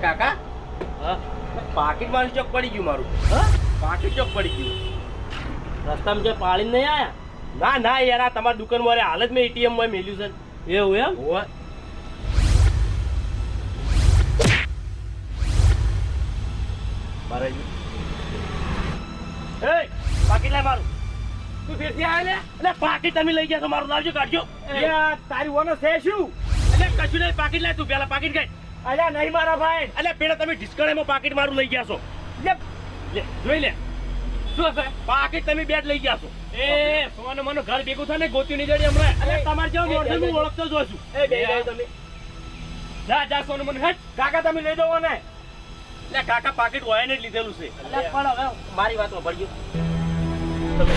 કાકા હા પાકીટ મારું ચોક પડી ગયું મારું. હા પાકીટ ચોક પડી ગયું. રસ્તામાં જે પાળીને નહીં આયા ના ના યાર આ તમારી દુકાનમાં હાલ જ મેં એટીએમ માં મેલ્યું છે. એવું એમ ઓય મારે એ પાકીટ લાય મારું. તું ફેરથી આવે ને એટલે પાકીટ તમે લઈ ગયા છો મારું લાવજો કાઢજો. તારી ઓનો છે શું? એટલે કશું નહીં પાકીટ લાય તું પેલા પાકીટ કાઢ. અલ્યા નહીં મારા ભાઈ. એટલે પેલા તમે ડિસ્કાઉન્ટમાં પાકીટ મારું લઈ ગયા છો. લે જોઈ લે શું હશે પાકીટ તમે બે જ લઈ ગયા છો. એ સોનું મનું ઘર ભેગું થાય ને ગોતી ની જડી હમણાં. એટલે તમારે જેવો મોઢે હું ઓળખતો જ છું. એ બે તમે જા જા સોનું મનું હેટ. કાકા તમે લઈ જાઓ ને. એટલે કાકા પાકીટ હોય ને જ લીધેલું છે. એટલે પણ હવે મારી વાત સાંભળજો. તમે